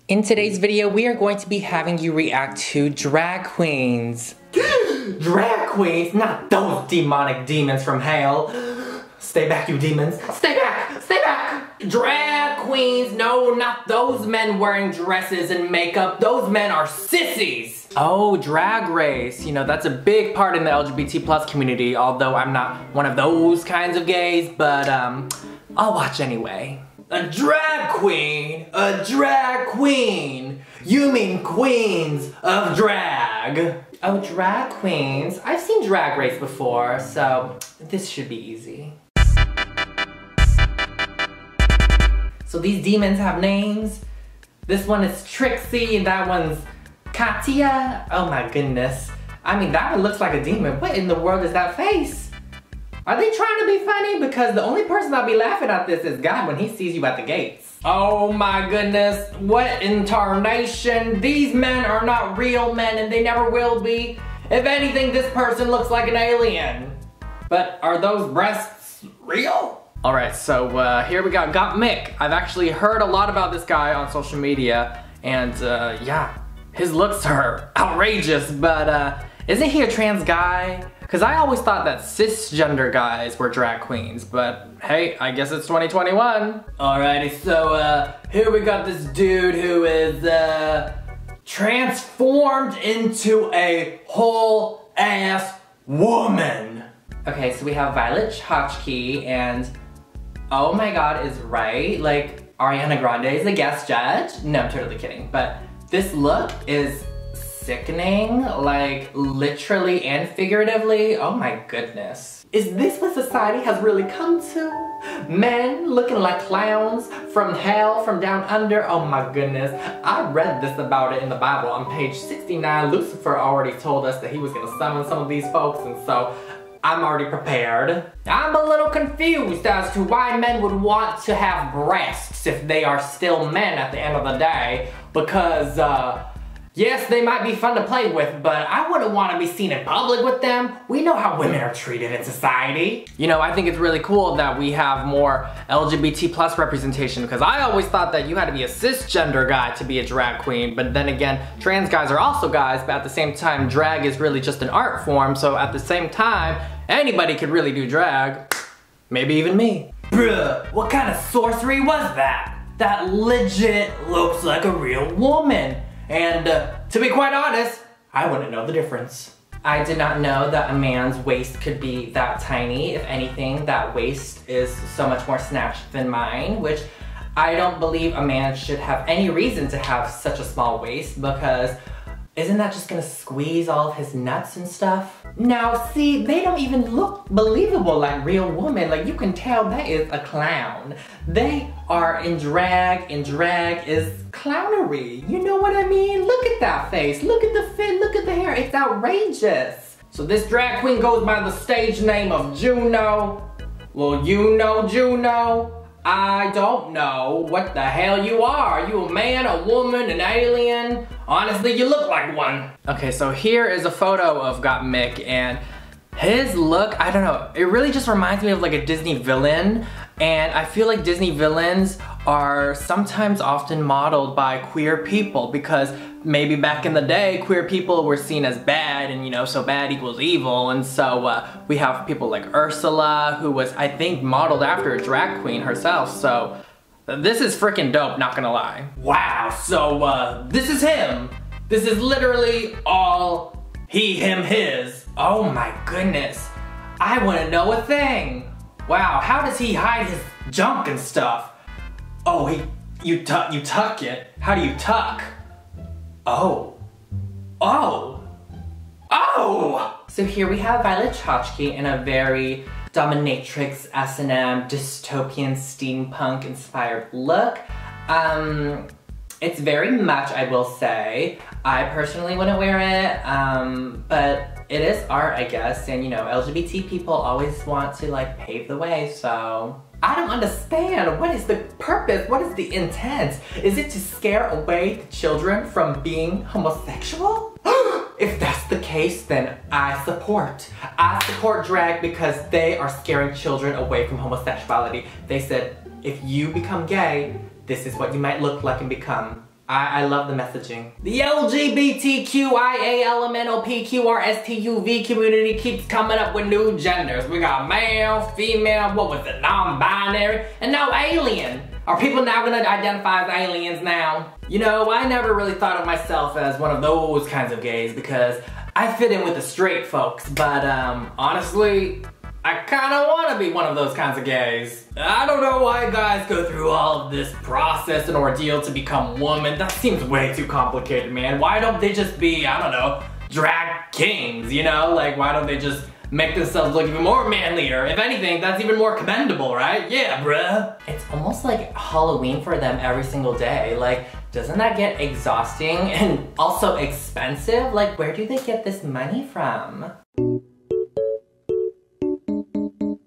In today's video, we are going to be having you react to drag queens. Drag queens? Not those demonic demons from hell. Stay back, you demons. Stay back! Stay back! Drag queens, no, not those men wearing dresses and makeup. Those men are sissies. Oh, Drag Race. You know, that's a big part in the LGBT plus community, although I'm not one of those kinds of gays, but I'll watch anyway. A drag queen? A drag queen? You mean queens of drag? Oh, drag queens? I've seen Drag Race before, so this should be easy. So these demons have names. This one is Trixie and that one's Katya. Oh my goodness. I mean, that one looks like a demon. What in the world is that face? Are they trying to be funny? Because the only person I'll be laughing at this is God when he sees you at the gates. Oh my goodness, what in tarnation? These men are not real men and they never will be. If anything, this person looks like an alien. But are those breasts real? Alright, so here we got Mick. I've actually heard a lot about this guy on social media and yeah, his looks are outrageous, but isn't he a trans guy? Because I always thought that cisgender guys were drag queens, but hey, I guess it's 2021. Alrighty, so here we got this dude who is transformed into a whole ass woman. Okay, so we have Violet Chachki and oh my god, is right. Like, Ariana Grande is a guest judge. No, I'm totally kidding, but this look is sickening, like literally and figuratively. Oh my goodness. Is this what society has really come to? Men looking like clowns from hell, from down under. Oh my goodness. I read this about it in the Bible on page 69. Lucifer already told us that he was gonna summon some of these folks, and so I'm already prepared. I'm a little confused as to why men would want to have breasts if they are still men at the end of the day, because yes, they might be fun to play with, but I wouldn't want to be seen in public with them. We know how women are treated in society. You know, I think it's really cool that we have more LGBT plus representation, because I always thought that you had to be a cisgender guy to be a drag queen, but then again, trans guys are also guys, but at the same time, drag is really just an art form, so at the same time, anybody could really do drag. Maybe even me. Bruh, what kind of sorcery was that? That legit looks like a real woman. And to be quite honest, I wouldn't know the difference. I did not know that a man's waist could be that tiny. If anything, that waist is so much more snatched than mine, which I don't believe a man should have any reason to have such a small waist, because isn't that just gonna squeeze all of his nuts and stuff? Now see, they don't even look believable like real women. Like, you can tell that is a clown. They are in drag, and drag is clownery. You know what I mean? Look at that face, look at the fit, look at the hair, it's outrageous. So this drag queen goes by the stage name of Juno. Well, you know Juno? I don't know what the hell you are. Are you a man, a woman, an alien? Honestly, you look like one. Okay, so here is a photo of Mick, and his look, I don't know, it really just reminds me of like a Disney villain, and I feel like Disney villains are sometimes often modeled by queer people, because maybe back in the day, queer people were seen as bad, and you know, so bad equals evil, and so we have people like Ursula, who was, I think, modeled after a drag queen herself, so this is freaking dope, not gonna lie. Wow, so this is him. This is literally all he, him, his. Oh my goodness. I wouldn't know a thing. Wow, how does he hide his junk and stuff? Oh, you tuck it. How do you tuck? Oh. Oh. Oh! So here we have Violet Chachki in a very dominatrix, S&M, dystopian, steampunk inspired look. It's very much, I will say. I personally wouldn't wear it, but it is art, I guess, and you know, LGBT people always want to like pave the way, so I don't understand. What is the purpose? What is the intent? Is it to scare away the children from being homosexual? If that's the case, then I support drag, because they are scaring children away from homosexuality. They said, if you become gay, this is what you might look like and become. I love the messaging. The LGBTQIALMNOPQRSTUV community keeps coming up with new genders. We got male, female, what was it, non-binary, and now alien. Are people now gonna identify as aliens now? You know, I never really thought of myself as one of those kinds of gays because I fit in with the straight folks, but honestly, I kinda wanna be one of those kinds of gays. I don't know why guys go through all of this process and ordeal to become women. That seems way too complicated, man. Why don't they just be, I don't know, drag kings, you know? Like, why don't they just make themselves look even more manlier? If anything, that's even more commendable, right? Yeah, bruh. It's almost like Halloween for them every single day. Like, doesn't that get exhausting and also expensive? Like, where do they get this money from?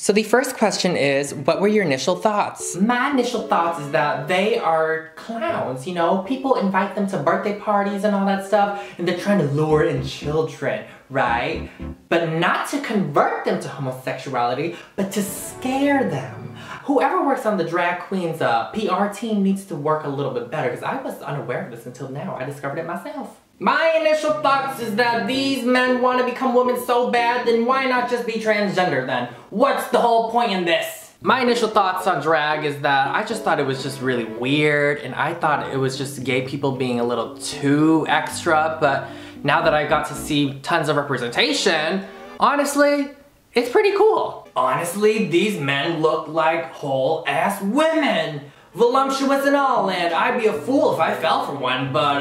So the first question is, what were your initial thoughts? My initial thoughts is that they are clowns, you know? People invite them to birthday parties and all that stuff, and they're trying to lure in children, right? But not to convert them to homosexuality, but to scare them. Whoever works on the drag queen's PR team needs to work a little bit better, because I was unaware of this until now. I discovered it myself. My initial thoughts is that these men want to become women so bad, then why not just be transgender then? What's the whole point in this? My initial thoughts on drag is that I just thought it was just really weird, and I thought it was just gay people being a little too extra, but now that I got to see tons of representation, honestly, it's pretty cool. Honestly, these men look like whole-ass women. Voluptuous and all, and I'd be a fool if I fell for one, but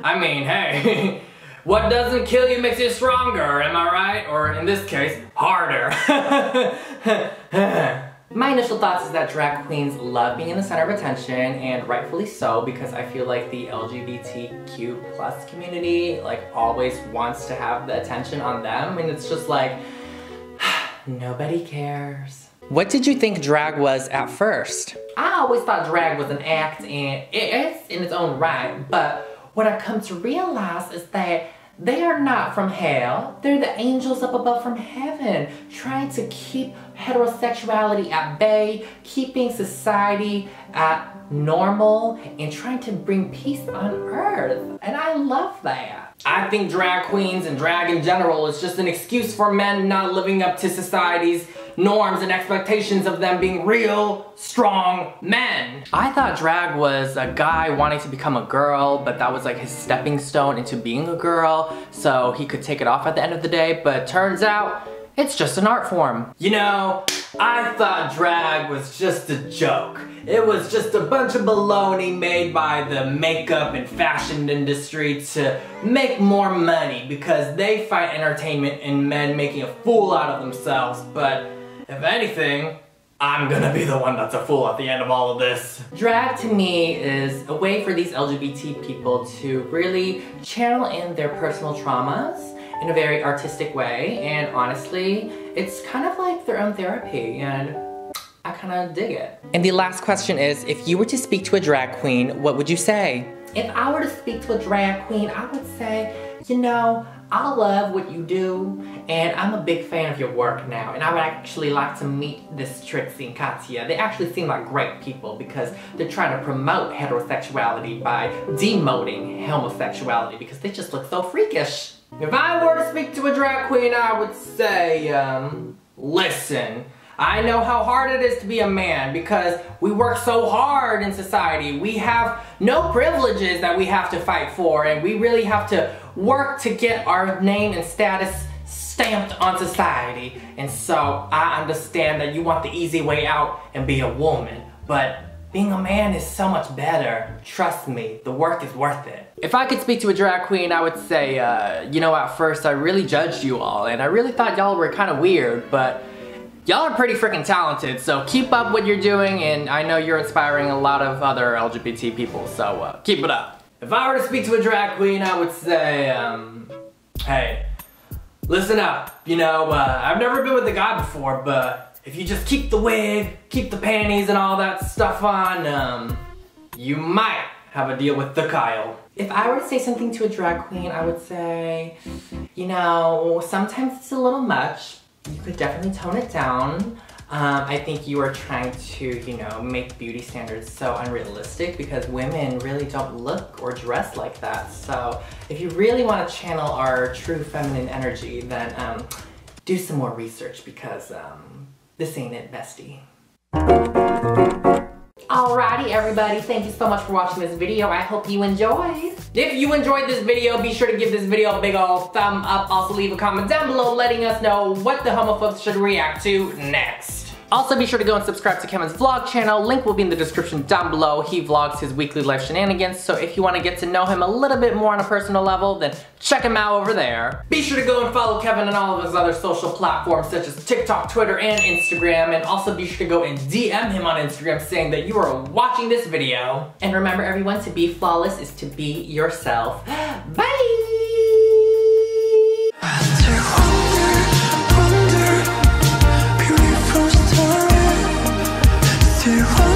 I mean, hey, what doesn't kill you makes you stronger, am I right? Or in this case, harder. My initial thoughts is that drag queens love being in the center of attention, and rightfully so, because I feel like the LGBTQ+ community like always wants to have the attention on them, and it's just like, nobody cares. What did you think drag was at first? I always thought drag was an act, and it's in its own right, but what I come to realize is that they are not from hell. They're the angels up above from heaven, trying to keep heterosexuality at bay, keeping society at normal, and trying to bring peace on earth. And I love that. I think drag queens and drag in general is just an excuse for men not living up to society's norms and expectations of them being real, strong men. I thought drag was a guy wanting to become a girl, but that was like his stepping stone into being a girl, so he could take it off at the end of the day, but turns out, it's just an art form. You know, I thought drag was just a joke. It was just a bunch of baloney made by the makeup and fashion industry to make more money because they find entertainment in men making a fool out of themselves. But if anything, I'm gonna be the one that's a fool at the end of all of this. Drag to me is a way for these LGBT people to really channel in their personal traumas in a very artistic way, and honestly, it's kind of like their own therapy, and I kind of dig it. And the last question is, if you were to speak to a drag queen, what would you say? If I were to speak to a drag queen, I would say, you know, I love what you do, and I'm a big fan of your work now, and I would actually like to meet this Trixie and Katya. They actually seem like great people because they're trying to promote heterosexuality by demoting homosexuality because they just look so freakish. If I were to speak to a drag queen, I would say, listen, I know how hard it is to be a man because we work so hard in society. We have no privileges that we have to fight for, and we really have to work to get our name and status stamped on society. And so I understand that you want the easy way out and be a woman, but being a man is so much better. Trust me, the work is worth it. If I could speak to a drag queen, I would say, you know, at first I really judged you all, and I really thought y'all were kind of weird, but y'all are pretty freaking talented, so keep up what you're doing, and I know you're inspiring a lot of other LGBT people, so keep it up. If I were to speak to a drag queen, I would say, hey, listen up. You know, I've never been with a guy before, but if you just keep the wig, keep the panties and all that stuff on, you might have a deal with the Kyle. If I were to say something to a drag queen, I would say, you know, sometimes it's a little much. You could definitely tone it down. I think you are trying to, you know, make beauty standards so unrealistic because women really don't look or dress like that. So if you really want to channel our true feminine energy, then do some more research because this ain't it, bestie. Alrighty everybody, thank you so much for watching this video. I hope you enjoyed. If you enjoyed this video, be sure to give this video a big ol' thumb up. Also leave a comment down below letting us know what the homophobes should react to next. Also be sure to go and subscribe to Kevin's vlog channel. Link will be in the description down below. He vlogs his weekly life shenanigans, so if you want to get to know him a little bit more on a personal level, then check him out over there. Be sure to go and follow Kevin on all of his other social platforms such as TikTok, Twitter, and Instagram, and also be sure to go and DM him on Instagram saying that you are watching this video. And remember everyone, to be flawless is to be yourself. Bye! Still